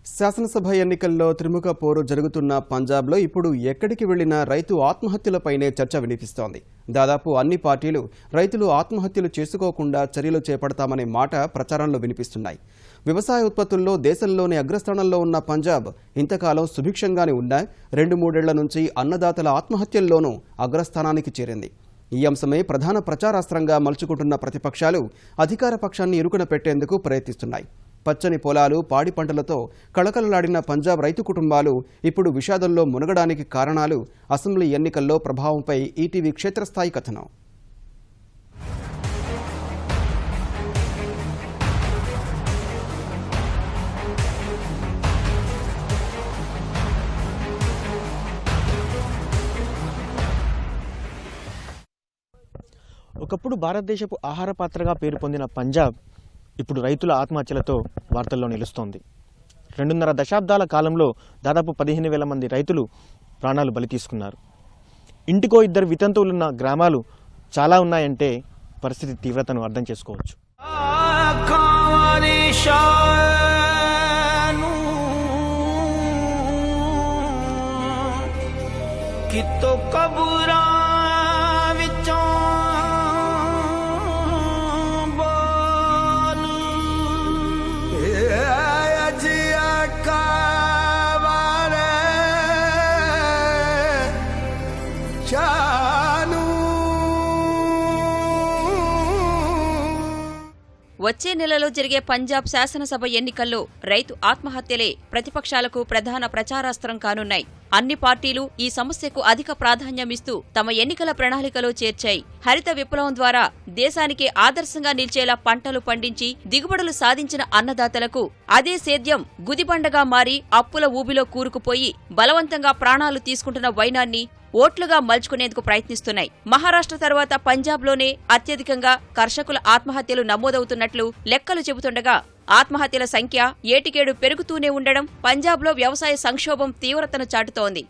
శాసనసభ ఎన్నికల్లో త్రిముఖ పోరు జరుగుతున్న పంజాబ్లో ఇప్పుడు ఎక్కడికి వెళ్లినా రైతు ఆత్మహత్యలపైనే చర్చ వినిపిస్తోంది. దాదాపు అన్ని పార్టీలు రైతులు ఆత్మహత్యలు చేసుకోకుండా చర్యలు చేపడతామనే మాట ప్రచారంలో వినిపిస్తున్నాయి. వ్యవసాయ ఉత్పత్తుల్లో దేశంలోనే అగ్రస్థానంలో ఉన్న పంజాబ్ ఇంతకాలం సుభిక్షంగానే ఉన్నా 2-3 ఏళ్ల నుంచి అన్నదాతల ఆత్మహత్యల్లోనూ అగ్రస్థానానికి చేరింది. ఈ అంశమే ప్రధాన ప్రచారాస్త్రంగా మలుచుకుంటున్న ప్రతిపక్షాలు అధికార పక్షాన్ని ఇరుకున పెట్టేందుకు ప్రయత్నిస్తున్నాయి. పచ్చని పొలాలు, పాడి పంటలతో కళకళలాడిన పంజాబ్ రైతు కుటుంబాలు ఇప్పుడు విషాదంలో మునగడానికి కారణాలు అసెంబ్లీ ఎన్నికల్లో ప్రభావంపై ఈటీవీ క్షేత్రస్థాయి కథనం. ఒకప్పుడు భారతదేశపు ఆహార పాత్రగా పేరు పొందిన పంజాబ్ ఇప్పుడు రైతుల ఆత్మహత్యలతో వార్తల్లో నిలుస్తోంది. 2.5 దశాబ్దాల కాలంలో దాదాపు 15,000 మంది రైతులు ప్రాణాలు బలి తీసుకున్నారు. ఇంటికో 2 వితంతువులున్న గ్రామాలు చాలా ఉన్నాయంటే పరిస్థితి తీవ్రతను అర్థం చేసుకోవచ్చు. వచ్చే నెలలో జరిగే పంజాబ్ శాసనసభ ఎన్నికల్లో రైతు ఆత్మహత్యలే ప్రతిపక్షాలకు ప్రధాన ప్రచారాస్త్రం కానున్నాయి. అన్ని పార్టీలు ఈ సమస్యకు అధిక ప్రాధాన్యమిస్తూ తమ ఎన్నికల ప్రణాళికలో చేర్చాయి. హరిత విప్లవం ద్వారా దేశానికి ఆదర్శంగా నిలిచేలా పంటలు పండించి దిగుబడులు సాధించిన అన్నదాతలకు అదే సేద్యం గుదిబండగా మారి అప్పుల ఊబిలో కూరుకుపోయి బలవంతంగా ప్రాణాలు తీసుకుంటున్న వైనాన్ని ఓట్లుగా మలుచుకునేందుకు ప్రయత్నిస్తున్నాయి. మహారాష్ట్ర తర్వాత పంజాబ్లోనే అత్యధికంగా కర్షకుల ఆత్మహత్యలు నమోదవుతున్నట్లు లెక్కలు చెబుతుండగా ఆత్మహత్యల సంఖ్య ఏటికేడు పెరుగుతూనే ఉండడం పంజాబ్లో వ్యవసాయ సంక్షోభం తీవ్రతను చాటుతోంది.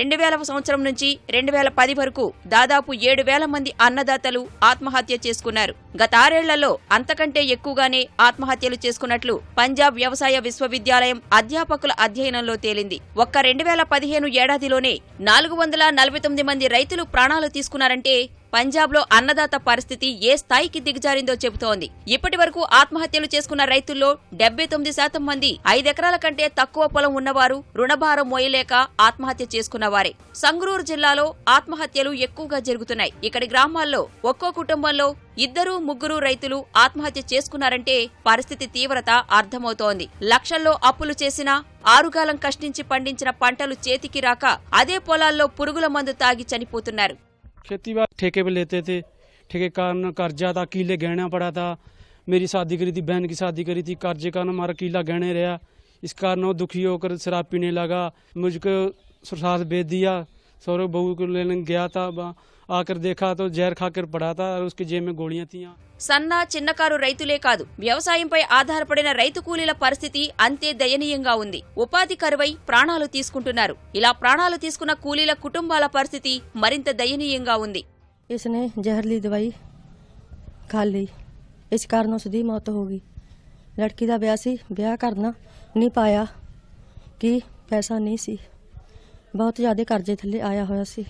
2000 సంవత్సరం నుంచి 2010 వరకు దాదాపు 7,000 మంది అన్నదాతలు ఆత్మహత్య చేసుకున్నారు. గత 6 ఏళ్లలో అంతకంటే ఎక్కువగానే ఆత్మహత్యలు చేసుకున్నట్లు పంజాబ్ వ్యవసాయ విశ్వవిద్యాలయం అధ్యాపకుల అధ్యయనంలో తేలింది. ఒక్క 2015 ఏడాదిలోనే 449 మంది రైతులు ప్రాణాలు తీసుకున్నారంటే పంజాబ్లో అన్నదాత పరిస్థితి ఏ స్థాయికి దిగజారిందో చెబుతోంది. ఇప్పటి వరకు ఆత్మహత్యలు చేసుకున్న రైతుల్లో 79% మంది 5 ఎకరాల కంటే తక్కువ పొలం ఉన్నవారు, రుణభారం మోయలేక ఆత్మహత్య చేసుకున్నవారే. సంగ్రూర్ జిల్లాలో ఆత్మహత్యలు ఎక్కువగా జరుగుతున్నాయి. ఇక్కడి గ్రామాల్లో ఒక్కో కుటుంబంలో 2-3 రైతులు ఆత్మహత్య చేసుకున్నారంటే పరిస్థితి తీవ్రత అర్థమవుతోంది. లక్షల్లో అప్పులు చేసినా ఆరుగాలం కష్టించి పండించిన పంటలు చేతికి రాక అదే పొలాల్లో పురుగుల మందు తాగి చనిపోతున్నారు. खेती बाड़ी ठेके पे लेते थे, ठेके का कर्जा था, किले गहना पड़ा था। मेरी शादी करी थी, बहन की शादी करी थी, कर्जे का हमारा किला गहने रहा। इस कारण वो दुखी होकर शराब पीने लगा। मुझको साथ बेच दिया। सौरभ बहू को लेने गया था, आकर देखा तो जहर खाकर पड़ा था और उसके जेब में गोलियां थी। సన్న చిన్నకారు రైతులే కాదు, వ్యవసాయంపై ఆధారపడిన రైతు కూలీల పరిస్థితి అంతే దయనీయంగా ఉంది. ఉపాధి కరువై ప్రాణాలు తీసుకుంటున్నారు. ఇలా ప్రాణాలు తీసుకున్న కూలీల కుటుంబాల పరిస్థితి మరింత దయనీయంగా ఉంది. इसने जहरली दवाई खा ली, इस कारण उसकी मौत हो गई। लड़की का ब्याह करना नहीं पाया कि पैसा नहीं सी, बहुत ज्यादा कर्जे थले आया होया सी।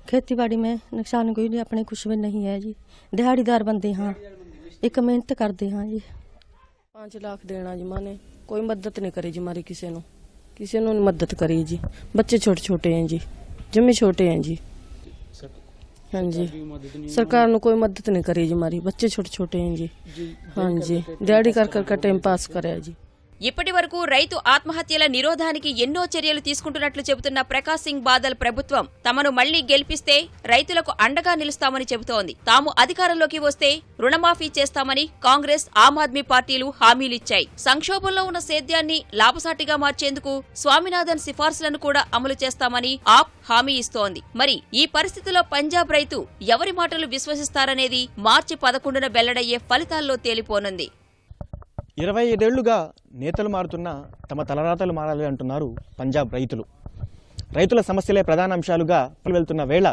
खेतीबाड़ी में नुकसान कोई नहीं, अपने कुछ भी नहीं है जी। दिहाड़ीदार बंदे हाँ, एक मेहनत करते हाँ जी। 5 लाख देना जी माने, कोई मदद नहीं करी जी हमारी, किसी ने मदद करी जी। बच्चे छोटे छोटे हैं जी, जमी छोटे हैं जी। हाँ जी, सरकार ने कोई मदद नहीं करी जी हमारी, बच्चे छोटे छोटे हैं जी। हाँ जी, दिहाड़ी कर टाइम पास करे जी। ఇప్పటి వరకు రైతు ఆత్మహత్యల నిరోధానికి ఎన్నో చర్యలు తీసుకుంటున్నట్లు చెబుతున్న ప్రకాశ్ సింగ్ బాదల్ ప్రభుత్వం తమను మళ్లీ గెలిపిస్తే రైతులకు అండగా నిలుస్తామని చెబుతోంది. తాము అధికారంలోకి వస్తే రుణమాఫీ చేస్తామని కాంగ్రెస్, ఆమ్ ఆద్మీ పార్టీలు హామీలిచ్చాయి. సంక్షోభంలో ఉన్న సేద్యాన్ని లాభసాటిగా మార్చేందుకు స్వామినాథన్ సిఫార్సులను కూడా అమలు చేస్తామని ఆప్ హామీ ఇస్తోంది. మరి ఈ పరిస్థితిలో పంజాబ్ రైతు ఎవరి మాటలు విశ్వసిస్తారనేది మార్చి 11న వెల్లడయ్యే ఫలితాల్లో తేలిపోనుంది. 25 ఏళ్లుగా నేతలు మారుతున్నా తమ తలరాతలు మారాలి అంటున్నారు పంజాబ్ రైతులు. రైతుల సమస్యలే ప్రధాన అంశాలుగా వెళ్తున్న వేళ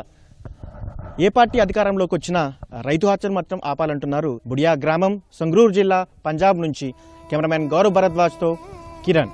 ఏ పార్టీ అధికారంలోకి వచ్చినా రైతు హత్యలు మాత్రం ఆపాలంటున్నారు బుడియా గ్రామం, సంగ్రూర్ జిల్లా, పంజాబ్ నుంచి కెమెరామెన్ గౌరవ్ భరద్వాజ్తో కిరణ్.